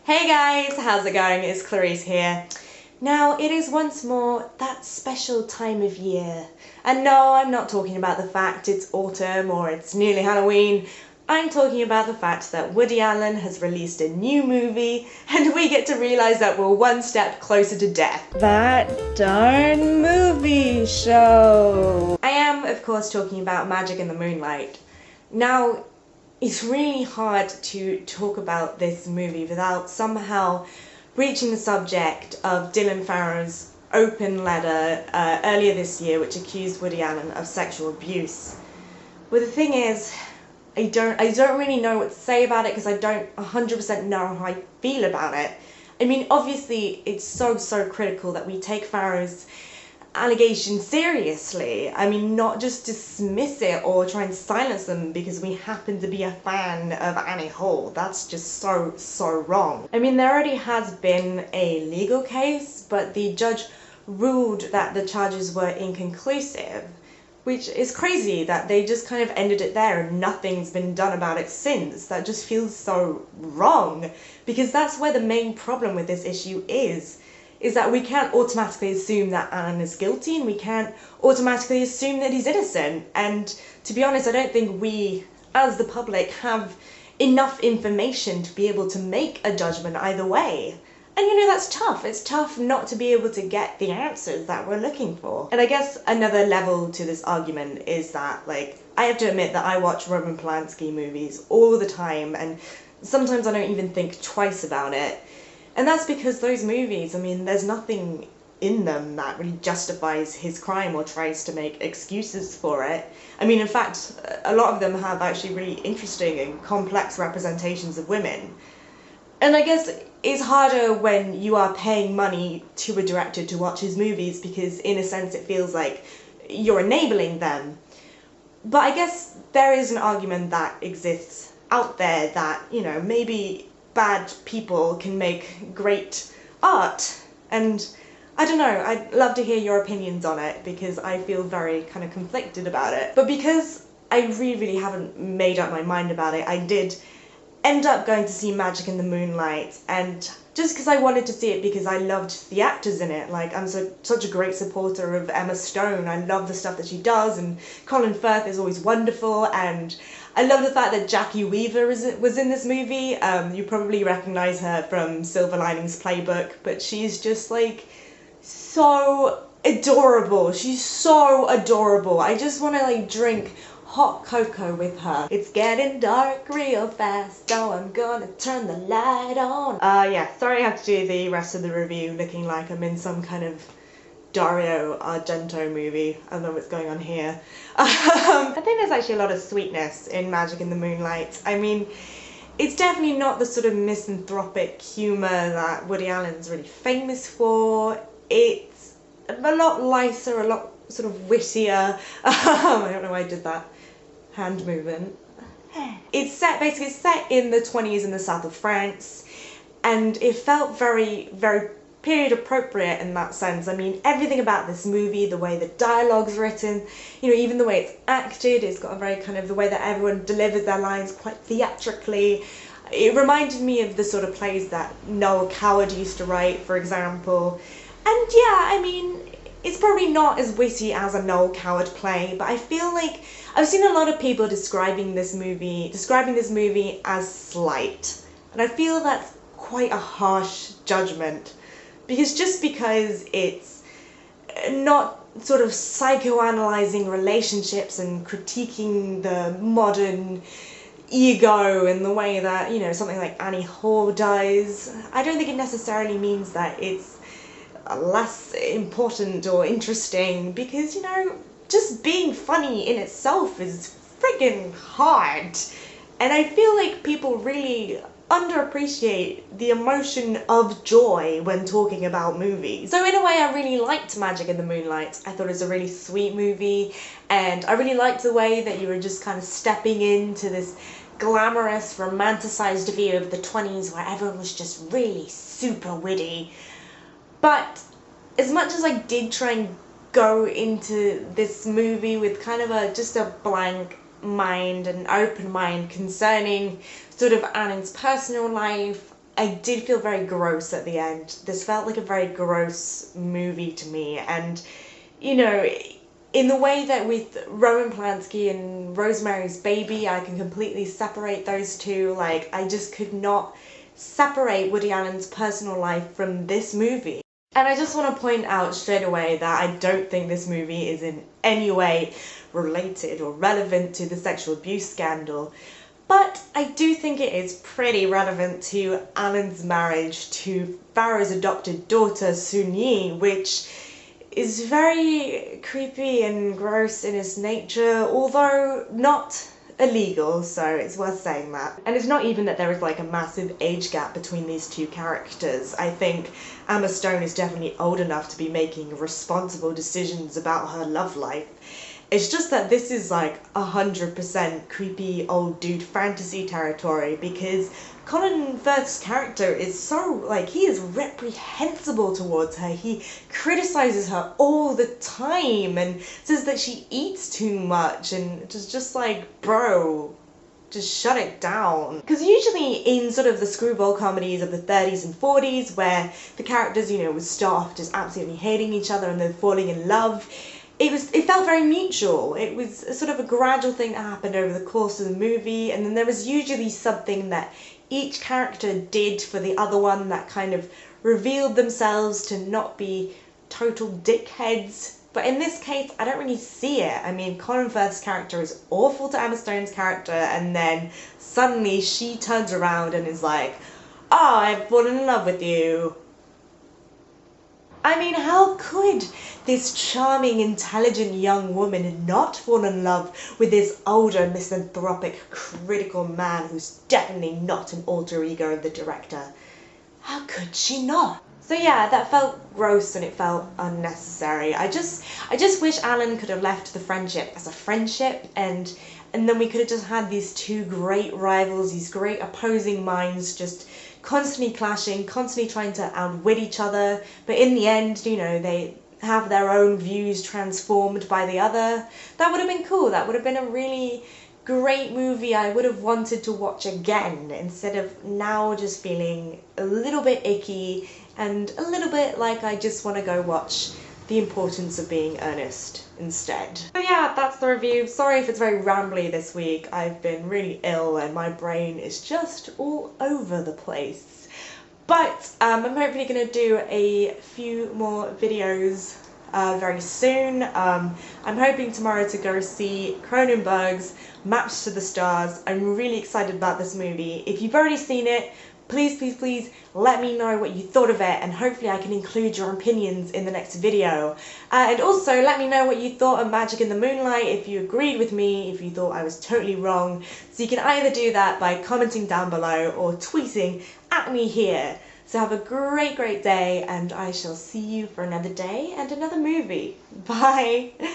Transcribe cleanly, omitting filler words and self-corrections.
Hey guys, how's it going? It's Clarice here. Now, it is once more that special time of year. And no, I'm not talking about the fact it's autumn or it's nearly Halloween. I'm talking about the fact that Woody Allen has released a new movie and we get to realise that we're one step closer to death. That darn movie show! I am, of course, talking about Magic in the Moonlight. Now, it's really hard to talk about this movie without somehow reaching the subject of Dylan Farrow's open letter earlier this year, which accused Woody Allen of sexual abuse. Well, the thing is, I don't really know what to say about it because I don't 100% know how I feel about it. I mean, obviously, it's so critical that we take Farrow's allegations seriously. I mean, not just dismiss it or try and silence them because we happen to be a fan of Annie Hall. That's just so wrong. I mean, there already has been a legal case, but the judge ruled that the charges were inconclusive, which is crazy that they just kind of ended it there and nothing's been done about it since. That just feels so wrong, because that's where the main problem with this issue is that we can't automatically assume that Alan is guilty and we can't automatically assume that he's innocent. And to be honest, I don't think we, as the public, have enough information to be able to make a judgment either way. And you know, that's tough. It's tough not to be able to get the answers that we're looking for. And I guess another level to this argument is that, like, I have to admit that I watch Roman Polanski movies all the time, and sometimes I don't even think twice about it. And that's because those movies, I mean, there's nothing in them that really justifies his crime or tries to make excuses for it. I mean, in fact, a lot of them have actually really interesting and complex representations of women. And I guess it's harder when you are paying money to a director to watch his movies because, in a sense, it feels like you're enabling them. But I guess there is an argument that exists out there that, you know, maybe bad people can make great art, and I don't know, I'd love to hear your opinions on it because I feel very kind of conflicted about it. But because I really haven't made up my mind about it, I did end up going to see Magic in the Moonlight, and just because I wanted to see it because I loved the actors in it. Like, I'm such a great supporter of Emma Stone. I love the stuff that she does, and Colin Firth is always wonderful, and I love the fact that Jackie Weaver was in this movie. You probably recognise her from Silver Linings Playbook, but she's just, like, so adorable. She's so adorable. I just want to, like, drink hot cocoa with her. It's getting dark real fast, so I'm gonna turn the light on. Yeah, sorry I have to do the rest of the review looking like I'm in some kind of Dario Argento movie. I don't know what's going on here. I think there's actually a lot of sweetness in Magic in the Moonlight. I mean, it's definitely not the sort of misanthropic humour that Woody Allen's really famous for. It's a lot lighter, a lot sort of wittier. I don't know why I did that hand movement. It's basically set in the 20s in the south of France, and it felt very period appropriate in that sense. I mean, everything about this movie, the way the dialogue's written, you know, even the way it's acted, it's got a very kind of, the way that everyone delivers their lines quite theatrically. It reminded me of the sort of plays that Noel Coward used to write, for example. And yeah, I mean, it's probably not as witty as a Noel Coward play, but I feel like I've seen a lot of people describing this movie as slight. And I feel that's quite a harsh judgment. Because just because it's not sort of psychoanalyzing relationships and critiquing the modern ego in the way that, you know, something like Annie Hall does, I don't think it necessarily means that it's less important or interesting, because, you know, just being funny in itself is friggin' hard. And I feel like people really underappreciate the emotion of joy when talking about movies. So in a way, I really liked Magic in the Moonlight. I thought it was a really sweet movie, and I really liked the way that you were just kind of stepping into this glamorous, romanticized view of the 20s where everyone was just really super witty. But as much as I did try and go into this movie with kind of just a blank mind, an open mind concerning sort of Alan's personal life, I did feel very gross at the end. This felt like a very gross movie to me, and you know, in the way that with Roman Polanski and Rosemary's Baby, I can completely separate those two. Like, I just could not separate Woody Allen's personal life from this movie. And I just want to point out straight away that I don't think this movie is in any way related or relevant to the sexual abuse scandal. But I do think it is pretty relevant to Allen's marriage to Farrow's adopted daughter, Soon-Yi, which is very creepy and gross in its nature, although not illegal, so it's worth saying that. And it's not even that there is like a massive age gap between these two characters. I think Emma Stone is definitely old enough to be making responsible decisions about her love life. It's just that this is like 100% creepy old dude fantasy territory, because Colin Firth's character is so, like, he is reprehensible towards her. He criticizes her all the time and says that she eats too much, and just like, bro, just shut it down. Because usually in sort of the screwball comedies of the 30s and 40s, where the characters, you know, would start off just absolutely hating each other and then falling in love, it felt very mutual. It was a sort of a gradual thing that happened over the course of the movie, and then there was usually something that each character did for the other one that kind of revealed themselves to not be total dickheads. But in this case, I don't really see it. I mean, Colin Firth's character is awful to Emma Stone's character, and then suddenly she turns around and is like, "Oh, I've fallen in love with you." I mean, how could this charming, intelligent young woman not fall in love with this older, misanthropic, critical man who's definitely not an alter ego of the director? How could she not? So yeah, that felt gross and it felt unnecessary. I just wish Alan could have left the friendship as a friendship, and then we could have just had these two great rivals, these great opposing minds just constantly clashing, constantly trying to outwit each other, but in the end, you know, they have their own views transformed by the other. That would have been cool. That would have been a really great movie I would have wanted to watch again, instead of now just feeling a little bit icky and a little bit like I just want to go watch The Importance of Being Earnest instead. So yeah, that's the review. Sorry if it's very rambly this week. I've been really ill and my brain is just all over the place. But I'm hopefully going to do a few more videos very soon. I'm hoping tomorrow to go see Cronenberg's Maps to the Stars. I'm really excited about this movie. If you've already seen it, please let me know what you thought of it, and hopefully I can include your opinions in the next video. And also let me know what you thought of Magic in the Moonlight, if you agreed with me, if you thought I was totally wrong. So you can either do that by commenting down below or tweeting at me here. So have a great day, and I shall see you for another day and another movie. Bye!